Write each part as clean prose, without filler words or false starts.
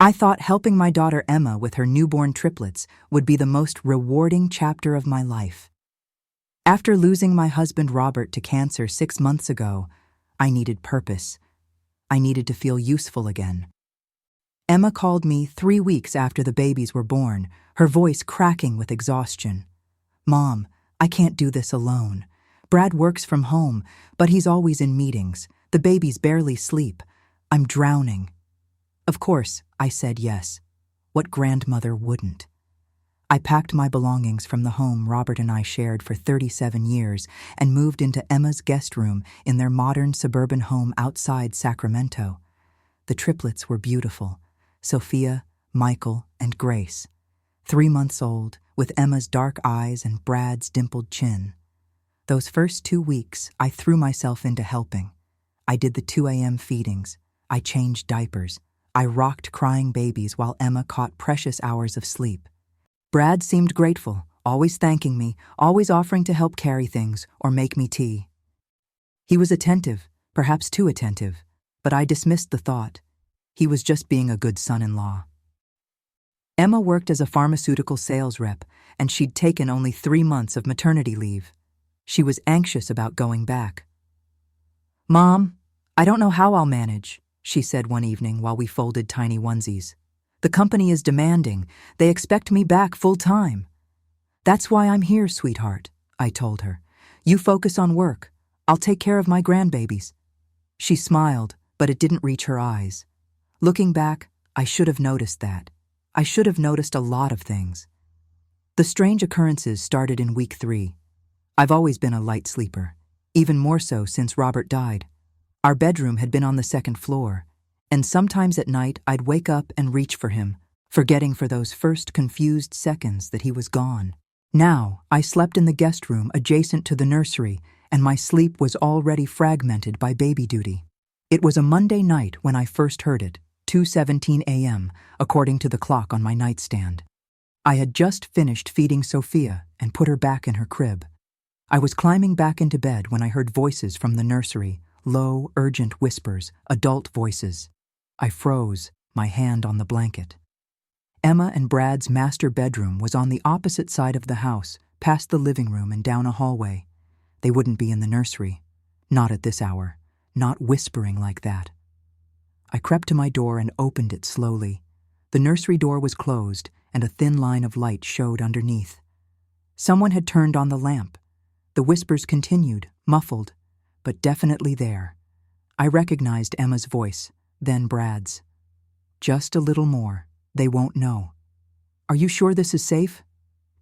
I thought helping my daughter Emma with her newborn triplets would be the most rewarding chapter of my life. After losing my husband Robert to cancer 6 months ago, I needed purpose. I needed to feel useful again. Emma called me 3 weeks after the babies were born, her voice cracking with exhaustion. "Mom, I can't do this alone. Brad works from home, but he's always in meetings. The babies barely sleep. I'm drowning." Of course, I said yes. What grandmother wouldn't? I packed my belongings from the home Robert and I shared for 37 years and moved into Emma's guest room in their modern suburban home outside Sacramento. The triplets were beautiful: Sophia, Michael, and Grace. 3 months old, with Emma's dark eyes and Brad's dimpled chin. Those first 2 weeks, I threw myself into helping. I did the 2 a.m. feedings. I changed diapers. I rocked crying babies while Emma caught precious hours of sleep. Brad seemed grateful, always thanking me, always offering to help carry things or make me tea. He was attentive, perhaps too attentive, but I dismissed the thought. He was just being a good son-in-law. Emma worked as a pharmaceutical sales rep, and she'd taken only 3 months of maternity leave. She was anxious about going back. "Mom, I don't know how I'll manage," she said one evening while we folded tiny onesies. "The company is demanding. They expect me back full-time." "That's why I'm here, sweetheart," I told her. "You focus on work. I'll take care of my grandbabies." She smiled, but it didn't reach her eyes. Looking back, I should have noticed that. I should have noticed a lot of things. The strange occurrences started in week 3. I've always been a light sleeper, even more so since Robert died. Our bedroom had been on the 2nd floor, and sometimes at night I'd wake up and reach for him, forgetting for those first confused seconds that he was gone. Now, I slept in the guest room adjacent to the nursery, and my sleep was already fragmented by baby duty. It was a Monday night when I first heard it, 2:17 a.m., according to the clock on my nightstand. I had just finished feeding Sophia and put her back in her crib. I was climbing back into bed when I heard voices from the nursery, low, urgent whispers, adult voices. I froze, my hand on the blanket. Emma and Brad's master bedroom was on the opposite side of the house, past the living room and down a hallway. They wouldn't be in the nursery. Not at this hour. Not whispering like that. I crept to my door and opened it slowly. The nursery door was closed, and a thin line of light showed underneath. Someone had turned on the lamp. The whispers continued, muffled, but definitely there. I recognized Emma's voice, then Brad's. "Just a little more. They won't know." "Are you sure this is safe?"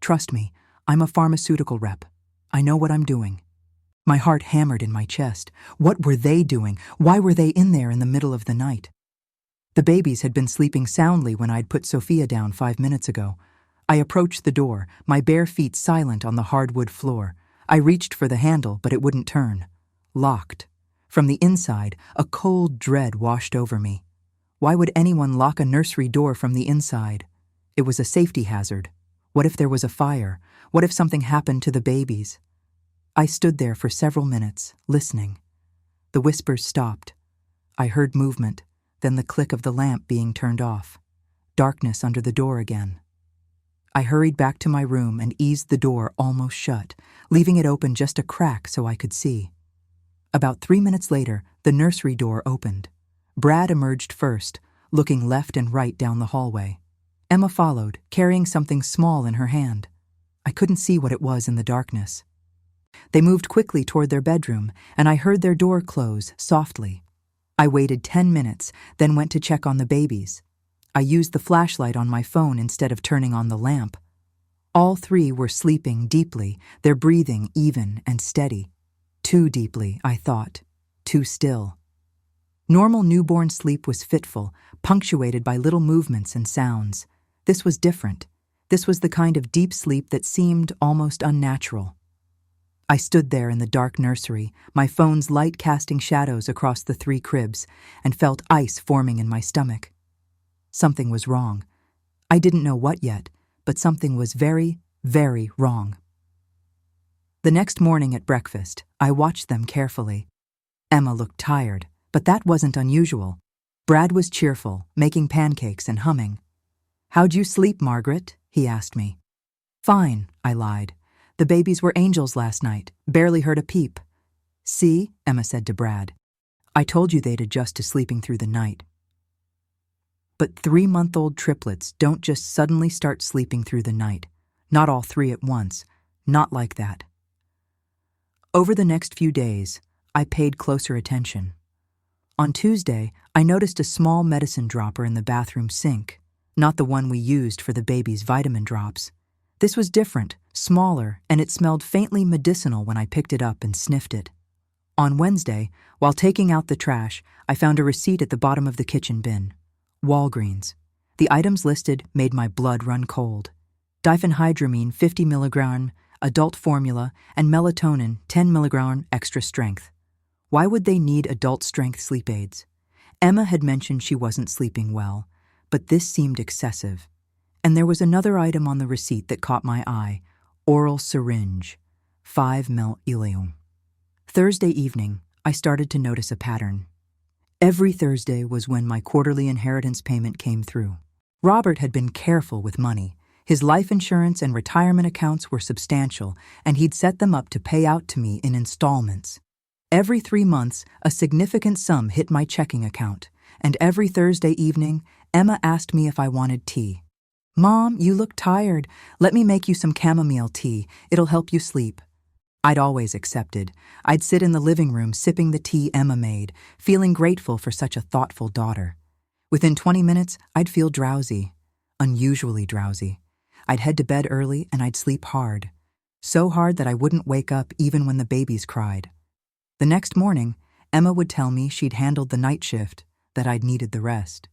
"Trust me, I'm a pharmaceutical rep. I know what I'm doing." My heart hammered in my chest. What were they doing? Why were they in there in the middle of the night? The babies had been sleeping soundly when I'd put Sophia down 5 minutes ago. I approached the door, my bare feet silent on the hardwood floor. I reached for the handle, but it wouldn't turn. Locked. From the inside, a cold dread washed over me. Why would anyone lock a nursery door from the inside? It was a safety hazard. What if there was a fire? What if something happened to the babies? I stood there for several minutes, listening. The whispers stopped. I heard movement, then the click of the lamp being turned off. Darkness under the door again. I hurried back to my room and eased the door almost shut, leaving it open just a crack so I could see. About 3 minutes later, the nursery door opened. Brad emerged first, looking left and right down the hallway. Emma followed, carrying something small in her hand. I couldn't see what it was in the darkness. They moved quickly toward their bedroom, and I heard their door close softly. I waited 10 minutes, then went to check on the babies. I used the flashlight on my phone instead of turning on the lamp. All 3 were sleeping deeply, their breathing even and steady. Too deeply, I thought. Too still. Normal newborn sleep was fitful, punctuated by little movements and sounds. This was different. This was the kind of deep sleep that seemed almost unnatural. I stood there in the dark nursery, my phone's light casting shadows across the 3 cribs, and felt ice forming in my stomach. Something was wrong. I didn't know what yet, but something was very, very wrong. The next morning at breakfast, I watched them carefully. Emma looked tired, but that wasn't unusual. Brad was cheerful, making pancakes and humming. "How'd you sleep, Margaret?" he asked me. "Fine," I lied. "The babies were angels last night, barely heard a peep." "See," Emma said to Brad. "I told you they'd adjust to sleeping through the night." But 3-month-old triplets don't just suddenly start sleeping through the night. Not all three at once. Not like that. Over the next few days, I paid closer attention. On Tuesday, I noticed a small medicine dropper in the bathroom sink, not the one we used for the baby's vitamin drops. This was different, smaller, and it smelled faintly medicinal when I picked it up and sniffed it. On Wednesday, while taking out the trash, I found a receipt at the bottom of the kitchen bin. Walgreens. The items listed made my blood run cold. Diphenhydramine 50 mg, adult formula, and melatonin 10 mg extra strength. Why would they need adult-strength sleep aids? Emma had mentioned she wasn't sleeping well, but this seemed excessive. And there was another item on the receipt that caught my eye: oral syringe, 5 ml ileum. Thursday evening, I started to notice a pattern. Every Thursday was when my quarterly inheritance payment came through. Robert had been careful with money. His life insurance and retirement accounts were substantial, and he'd set them up to pay out to me in installments. Every 3 months, a significant sum hit my checking account, and every Thursday evening, Emma asked me if I wanted tea. "Mom, you look tired. Let me make you some chamomile tea. It'll help you sleep." I'd always accepted. I'd sit in the living room sipping the tea Emma made, feeling grateful for such a thoughtful daughter. Within 20 minutes, I'd feel drowsy, unusually drowsy. I'd head to bed early and I'd sleep hard. So hard that I wouldn't wake up even when the babies cried. The next morning, Emma would tell me she'd handled the night shift, that I'd needed the rest.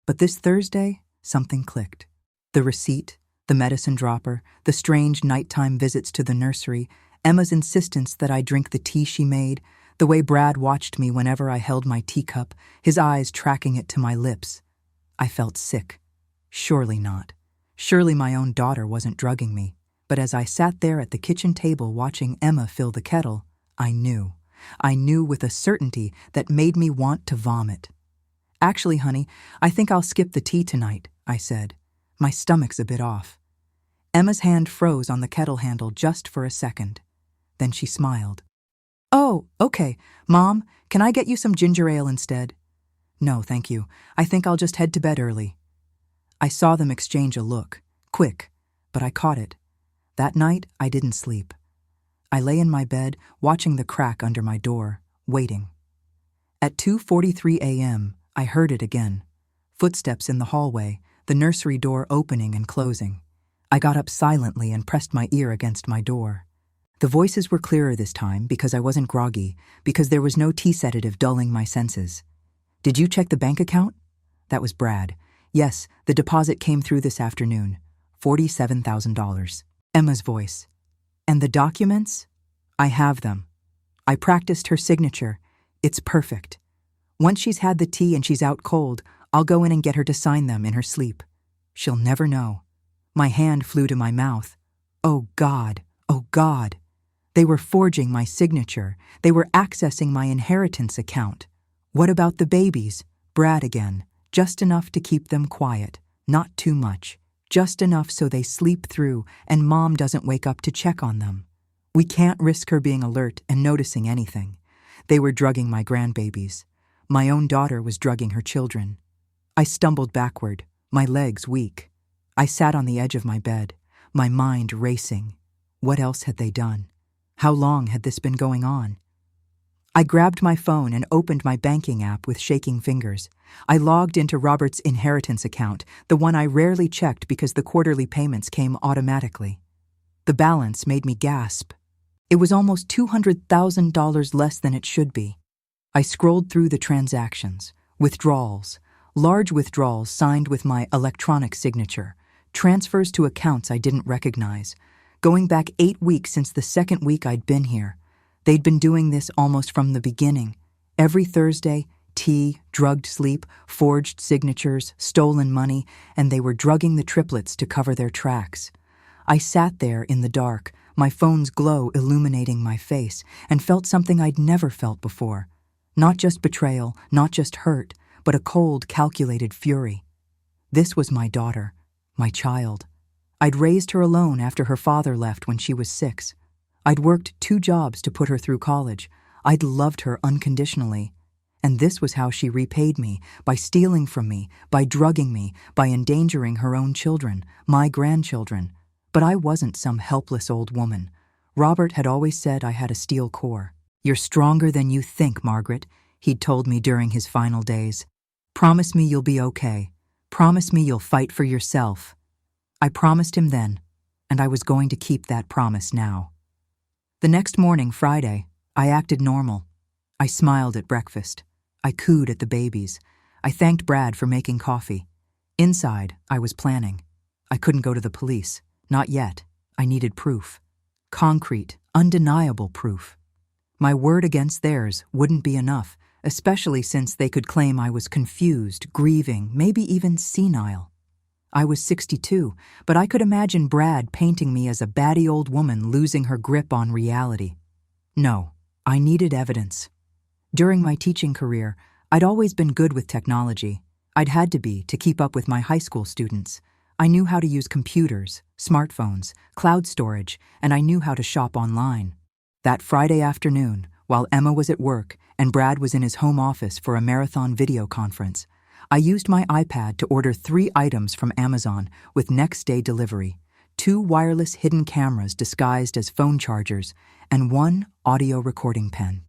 But this Thursday, something clicked. The receipt, the medicine dropper, the strange nighttime visits to the nursery, Emma's insistence that I drink the tea she made, the way Brad watched me whenever I held my teacup, his eyes tracking it to my lips. I felt sick. Surely not. Surely my own daughter wasn't drugging me. But as I sat there at the kitchen table watching Emma fill the kettle, I knew. I knew with a certainty that made me want to vomit. "Actually, honey, I think I'll skip the tea tonight," I said. "My stomach's a bit off." Emma's hand froze on the kettle handle just for a second. Then she smiled. "Oh, okay. Mom, can I get you some ginger ale instead?" "No, thank you. I think I'll just head to bed early." I saw them exchange a look, quick, but I caught it. That night, I didn't sleep. I lay in my bed, watching the crack under my door, waiting. At 2:43 a.m., I heard it again. Footsteps in the hallway, the nursery door opening and closing. I got up silently and pressed my ear against my door. The voices were clearer this time because I wasn't groggy, because there was no tea sedative dulling my senses. "Did you check the bank account?" That was Brad. "Yes, the deposit came through this afternoon. $47,000. Emma's voice. "And the documents?" "I have them. I practiced her signature. It's perfect. Once she's had the tea and she's out cold, I'll go in and get her to sign them in her sleep. She'll never know." My hand flew to my mouth. Oh God, oh God. They were forging my signature. They were accessing my inheritance account. What about the babies? Brad again. Just enough to keep them quiet. Not too much. Just enough so they sleep through and Mom doesn't wake up to check on them. We can't risk her being alert and noticing anything. They were drugging my grandbabies. My own daughter was drugging her children. I stumbled backward, my legs weak. I sat on the edge of my bed, my mind racing. What else had they done? How long had this been going on? I grabbed my phone and opened my banking app with shaking fingers. I logged into Robert's inheritance account, the one I rarely checked because the quarterly payments came automatically. The balance made me gasp. It was almost $200,000 less than it should be. I scrolled through the transactions, withdrawals, large withdrawals signed with my electronic signature, transfers to accounts I didn't recognize, going back 8 weeks since the second week I'd been here. They'd been doing this almost from the beginning. Every Thursday, tea, drugged sleep, forged signatures, stolen money, and they were drugging the triplets to cover their tracks. I sat there in the dark, my phone's glow illuminating my face, and felt something I'd never felt before. Not just betrayal, not just hurt, but a cold, calculated fury. This was my daughter, my child. I'd raised her alone after her father left when she was 6. I'd worked 2 jobs to put her through college. I'd loved her unconditionally. And this was how she repaid me, by stealing from me, by drugging me, by endangering her own children, my grandchildren. But I wasn't some helpless old woman. Robert had always said I had a steel core. "You're stronger than you think, Margaret," he'd told me during his final days. "Promise me you'll be okay. Promise me you'll fight for yourself." I promised him then, and I was going to keep that promise now. The next morning, Friday, I acted normal. I smiled at breakfast. I cooed at the babies. I thanked Brad for making coffee. Inside, I was planning. I couldn't go to the police. Not yet. I needed proof. Concrete, undeniable proof. My word against theirs wouldn't be enough, especially since they could claim I was confused, grieving, maybe even senile. I was 62, but I could imagine Brad painting me as a batty old woman losing her grip on reality. No, I needed evidence. During my teaching career, I'd always been good with technology. I'd had to be to keep up with my high school students. I knew how to use computers, smartphones, cloud storage, and I knew how to shop online. That Friday afternoon, while Emma was at work and Brad was in his home office for a marathon video conference, I used my iPad to order 3 items from Amazon with next-day delivery, 2 wireless hidden cameras disguised as phone chargers, and 1 audio recording pen.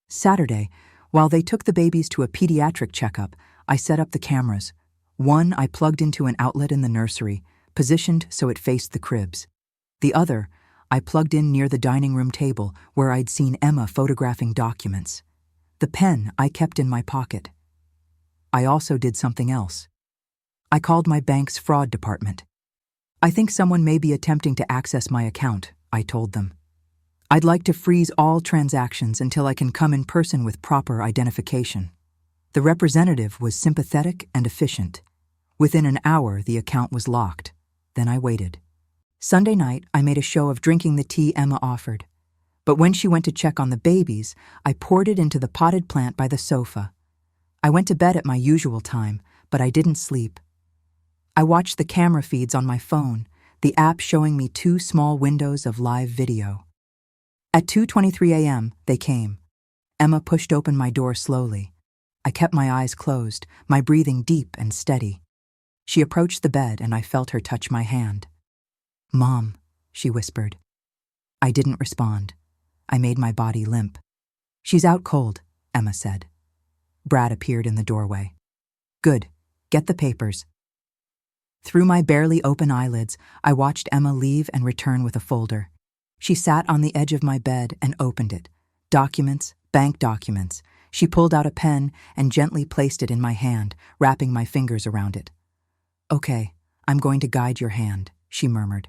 Saturday, while they took the babies to a pediatric checkup, I set up the cameras. One I plugged into an outlet in the nursery, positioned so it faced the cribs. The other I plugged in near the dining room table where I'd seen Emma photographing documents. The pen I kept in my pocket. I also did something else. I called my bank's fraud department. "I think someone may be attempting to access my account," I told them. "I'd like to freeze all transactions until I can come in person with proper identification." The representative was sympathetic and efficient. Within an hour, the account was locked. Then I waited. Sunday night, I made a show of drinking the tea Emma offered. But when she went to check on the babies, I poured it into the potted plant by the sofa. I went to bed at my usual time, but I didn't sleep. I watched the camera feeds on my phone, the app showing me 2 small windows of live video. At 2:23 a.m., they came. Emma pushed open my door slowly. I kept my eyes closed, my breathing deep and steady. She approached the bed and I felt her touch my hand. "Mom," she whispered. I didn't respond. I made my body limp. "She's out cold," Emma said. Brad appeared in the doorway. "Good. Get the papers." Through my barely open eyelids, I watched Emma leave and return with a folder. She sat on the edge of my bed and opened it. Documents, bank documents. She pulled out a pen and gently placed it in my hand, wrapping my fingers around it. "Okay, I'm going to guide your hand," she murmured.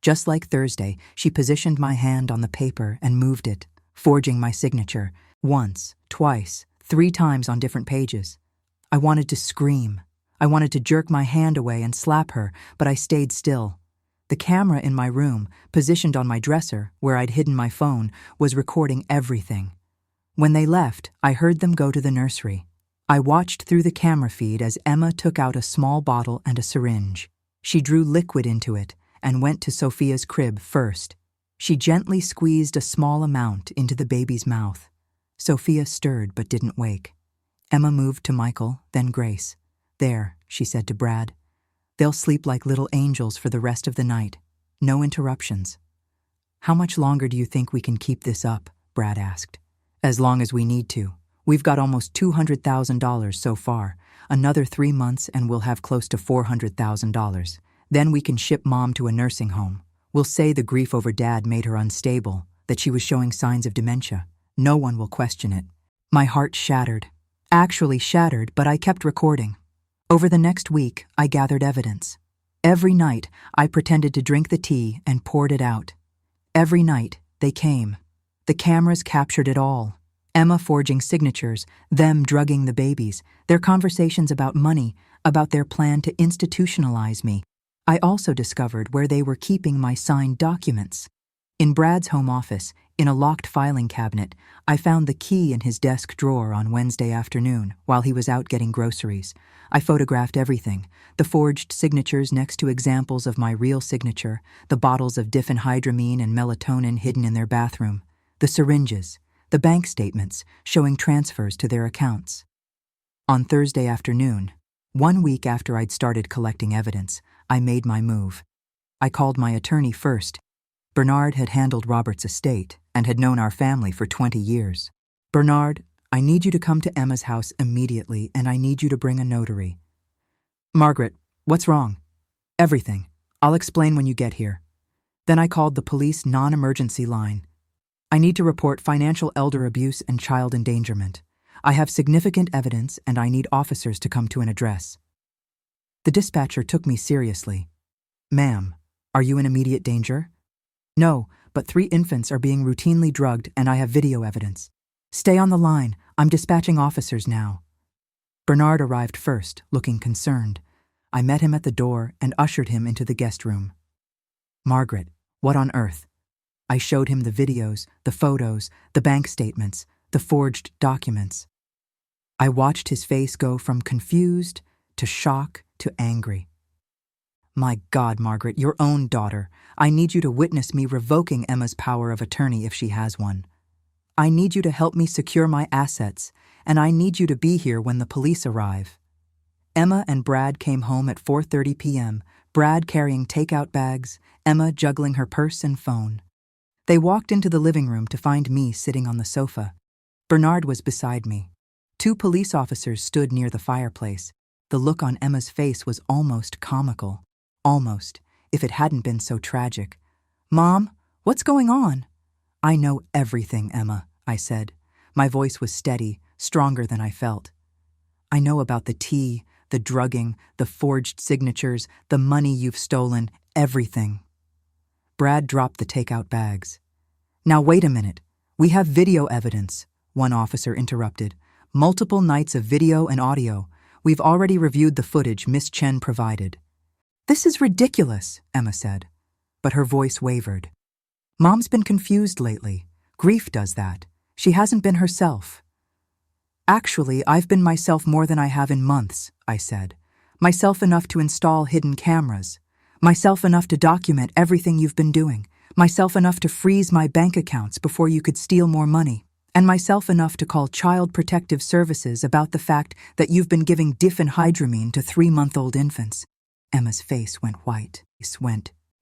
Just like Thursday, she positioned my hand on the paper and moved it, forging my signature, once, twice, 3 times on different pages. I wanted to scream. I wanted to jerk my hand away and slap her, but I stayed still. The camera in my room, positioned on my dresser, where I'd hidden my phone, was recording everything. When they left, I heard them go to the nursery. I watched through the camera feed as Emma took out a small bottle and a syringe. She drew liquid into it and went to Sophia's crib first. She gently squeezed a small amount into the baby's mouth. Sophia stirred but didn't wake. Emma moved to Michael, then Grace. "There," she said to Brad. "They'll sleep like little angels for the rest of the night. No interruptions." "How much longer do you think we can keep this up?" Brad asked. "As long as we need to. We've got almost $200,000 so far. Another 3 months and we'll have close to $400,000. Then we can ship Mom to a nursing home. We'll say the grief over Dad made her unstable, that she was showing signs of dementia. No one will question it." My heart shattered. Actually shattered, but I kept recording. Over the next week, I gathered evidence. Every night, I pretended to drink the tea and poured it out. Every night, they came. The cameras captured it all. Emma forging signatures, them drugging the babies, their conversations about money, about their plan to institutionalize me. I also discovered where they were keeping my signed documents. In Brad's home office, In a locked filing cabinet, I found the key in his desk drawer on Wednesday afternoon while he was out getting groceries. I photographed everything: the forged signatures next to examples of my real signature, the bottles of diphenhydramine and melatonin hidden in their bathroom, the syringes, the bank statements showing transfers to their accounts. On Thursday afternoon, 1 week after I'd started collecting evidence, I made my move. I called my attorney first. Bernard had handled Robert's estate and had known our family for 20 years. "Bernard, I need you to come to Emma's house immediately, and I need you to bring a notary." "Margaret, what's wrong?" "Everything. I'll explain when you get here." Then I called the police non-emergency line. "I need to report financial elder abuse and child endangerment. I have significant evidence and I need officers to come to an address." The dispatcher took me seriously. "Ma'am, are you in immediate danger?" "No, but 3 infants are being routinely drugged and I have video evidence." "Stay on the line. I'm dispatching officers now." Bernard arrived first, looking concerned. I met him at the door and ushered him into the guest room. "Margaret, what on earth?" I showed him the videos, the photos, the bank statements, the forged documents. I watched his face go from confused to shock to angry. "My God, Margaret, your own daughter. I need you to witness me revoking Emma's power of attorney if she has one. I need you to help me secure my assets, and I need you to be here when the police arrive." Emma and Brad came home at 4:30 p.m., Brad carrying takeout bags, Emma juggling her purse and phone. They walked into the living room to find me sitting on the sofa. Bernard was beside me. 2 police officers stood near the fireplace. The look on Emma's face was almost comical. Almost, if it hadn't been so tragic. "Mom, what's going on?" "I know everything, Emma," I said. My voice was steady, stronger than I felt. "I know about the tea, the drugging, the forged signatures, the money you've stolen, everything." Brad dropped the takeout bags. "Now wait a minute. We have video evidence," one officer interrupted. "Multiple nights of video and audio. We've already reviewed the footage Miss Chen provided." "This is ridiculous," Emma said, but her voice wavered. "Mom's been confused lately. Grief does that. She hasn't been herself." "Actually, I've been myself more than I have in months," I said. "Myself enough to install hidden cameras. Myself enough to document everything you've been doing. Myself enough to freeze my bank accounts before you could steal more money. And myself enough to call Child Protective Services about the fact that you've been giving diphenhydramine to 3-month-old infants." Emma's face went white.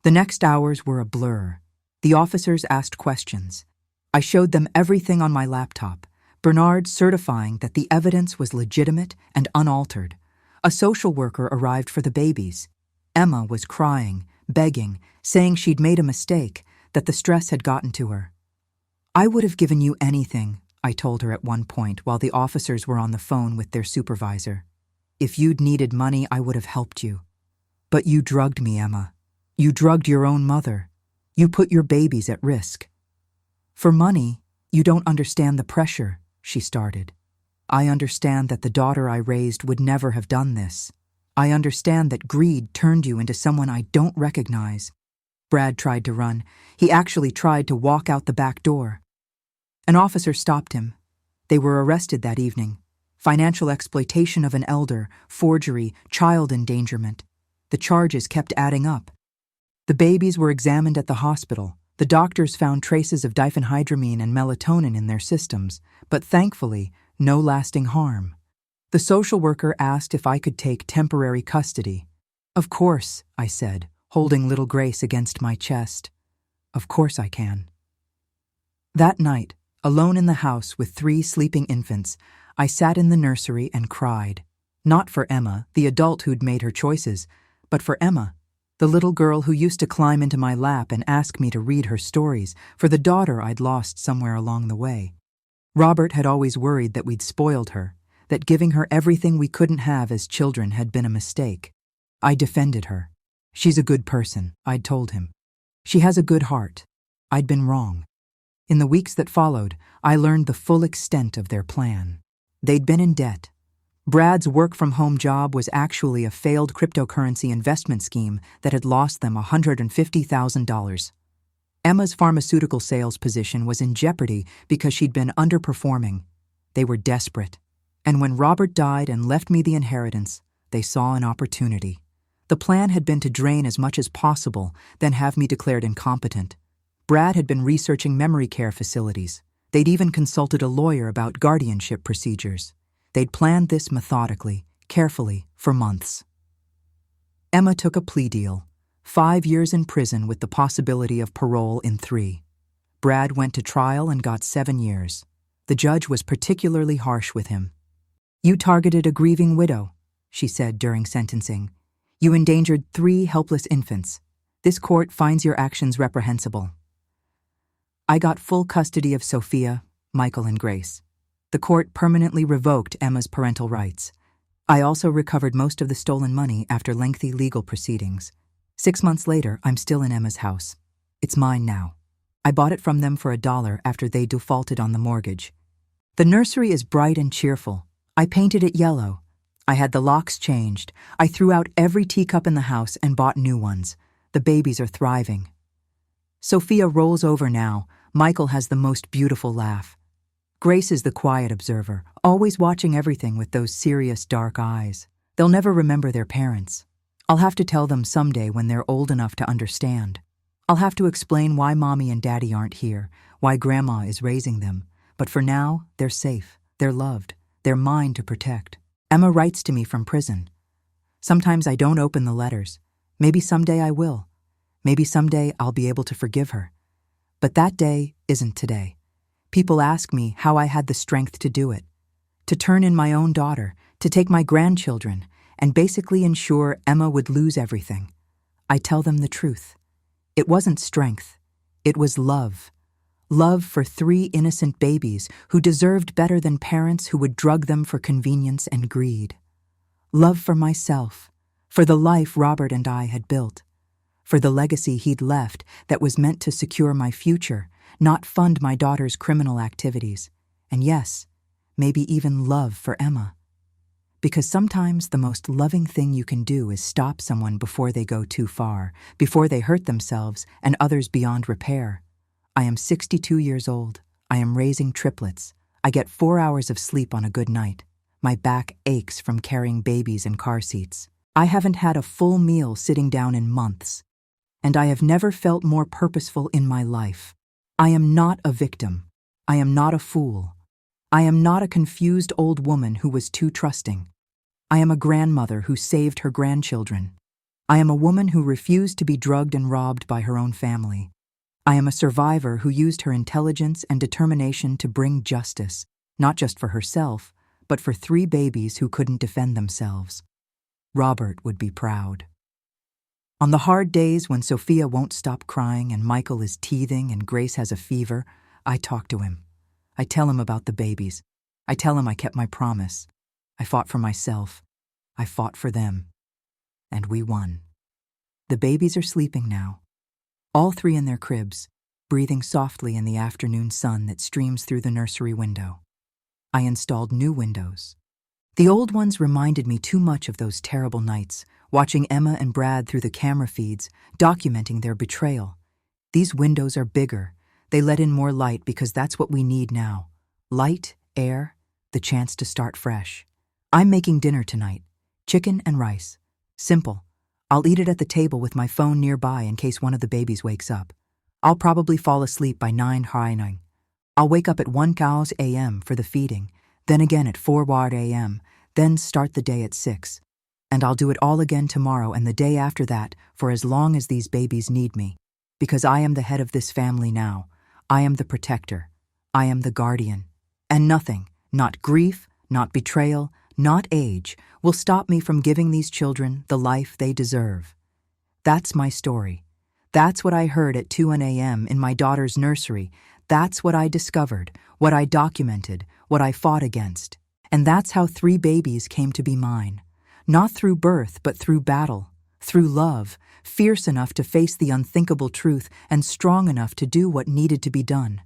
The next hours were a blur. The officers asked questions. I showed them everything on my laptop, Bernard certifying that the evidence was legitimate and unaltered. A social worker arrived for the babies. Emma was crying, begging, saying she'd made a mistake, that the stress had gotten to her. "I would have given you anything," I told her at one point while the officers were on the phone with their supervisor. "If you'd needed money, I would have helped you. But you drugged me, Emma. You drugged your own mother. You put your babies at risk." "For money, you don't understand the pressure," she started. "I understand that the daughter I raised would never have done this. I understand that greed turned you into someone I don't recognize." Brad tried to run. He actually tried to walk out the back door. An officer stopped him. They were arrested that evening. Financial exploitation of an elder, forgery, child endangerment. The charges kept adding up. The babies were examined at the hospital. The doctors found traces of diphenhydramine and melatonin in their systems, but thankfully, no lasting harm. The social worker asked if I could take temporary custody. "Of course," I said, holding little Grace against my chest. "Of course I can." That night, alone in the house with 3 sleeping infants, I sat in the nursery and cried. Not for Emma, the adult who'd made her choices, but for Emma, the little girl who used to climb into my lap and ask me to read her stories, for the daughter I'd lost somewhere along the way. Robert had always worried that we'd spoiled her, that giving her everything we couldn't have as children had been a mistake. I defended her. "She's a good person," I'd told him. "She has a good heart." I'd been wrong. In the weeks that followed, I learned the full extent of their plan. They'd been in debt. Brad's work-from-home job was actually a failed cryptocurrency investment scheme that had lost them $150,000. Emma's pharmaceutical sales position was in jeopardy because she'd been underperforming. They were desperate. And when Robert died and left me the inheritance, they saw an opportunity. The plan had been to drain as much as possible, then have me declared incompetent. Brad had been researching memory care facilities. They'd even consulted a lawyer about guardianship procedures. They'd planned this methodically, carefully, for months. Emma took a plea deal. 5 years in prison with the possibility of parole in 3. Brad went to trial and got 7 years. The judge was particularly harsh with him. "You targeted a grieving widow," she said during sentencing. "You endangered 3 helpless infants. This court finds your actions reprehensible." I got full custody of Sophia, Michael, and Grace. The court permanently revoked Emma's parental rights. I also recovered most of the stolen money after lengthy legal proceedings. 6 months later, I'm still in Emma's house. It's mine now. I bought it from them for $1 after they defaulted on the mortgage. The nursery is bright and cheerful. I painted it yellow. I had the locks changed. I threw out every teacup in the house and bought new ones. The babies are thriving. Sophia rolls over now. Michael has the most beautiful laugh. Grace is the quiet observer, always watching everything with those serious dark eyes. They'll never remember their parents. I'll have to tell them someday when they're old enough to understand. I'll have to explain why Mommy and Daddy aren't here, why Grandma is raising them. But for now, they're safe, they're loved, they're mine to protect. Emma writes to me from prison. Sometimes I don't open the letters. Maybe someday I will. Maybe someday I'll be able to forgive her. But that day isn't today. People ask me how I had the strength to do it, to turn in my own daughter, to take my grandchildren, and basically ensure Emma would lose everything. I tell them the truth. It wasn't strength. It was love. Love for 3 innocent babies who deserved better than parents who would drug them for convenience and greed. Love for myself, for the life Robert and I had built, for the legacy he'd left that was meant to secure my future, not fund my daughter's criminal activities, and yes, maybe even love for Emma. Because sometimes the most loving thing you can do is stop someone before they go too far, before they hurt themselves and others beyond repair. I am 62 years old. I am raising triplets. I get 4 hours of sleep on a good night. My back aches from carrying babies in car seats. I haven't had a full meal sitting down in months. And I have never felt more purposeful in my life. I am not a victim. I am not a fool. I am not a confused old woman who was too trusting. I am a grandmother who saved her grandchildren. I am a woman who refused to be drugged and robbed by her own family. I am a survivor who used her intelligence and determination to bring justice, not just for herself, but for 3 babies who couldn't defend themselves. Robert would be proud. On the hard days when Sophia won't stop crying and Michael is teething and Grace has a fever, I talk to him. I tell him about the babies. I tell him I kept my promise. I fought for myself. I fought for them. And we won. The babies are sleeping now. All 3 in their cribs, breathing softly in the afternoon sun that streams through the nursery window. I installed new windows. The old ones reminded me too much of those terrible nights, watching Emma and Brad through the camera feeds, documenting their betrayal. These windows are bigger. They let in more light because that's what we need now. Light, air, the chance to start fresh. I'm making dinner tonight. Chicken and rice. Simple. I'll eat it at the table with my phone nearby in case one of the babies wakes up. I'll probably fall asleep by 9:00. I'll wake up at 1 a.m. for the feeding, then again at 4 a.m., then start the day at 6. And I'll do it all again tomorrow and the day after that for as long as these babies need me. Because I am the head of this family now. I am the protector. I am the guardian. And nothing, not grief, not betrayal, not age, will stop me from giving these children the life they deserve. That's my story. That's what I heard at 2 a.m. in my daughter's nursery. That's what I discovered, what I documented, what I fought against. And that's how 3 babies came to be mine. Not through birth, but through battle, through love, fierce enough to face the unthinkable truth and strong enough to do what needed to be done.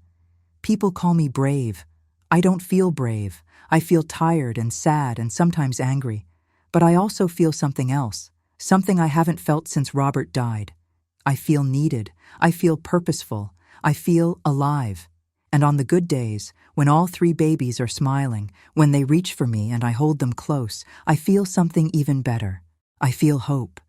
People call me brave. I don't feel brave. I feel tired and sad and sometimes angry. But I also feel something else, something I haven't felt since Robert died. I feel needed. I feel purposeful. I feel alive. And on the good days, when all three babies are smiling, when they reach for me and I hold them close, I feel something even better. I feel hope.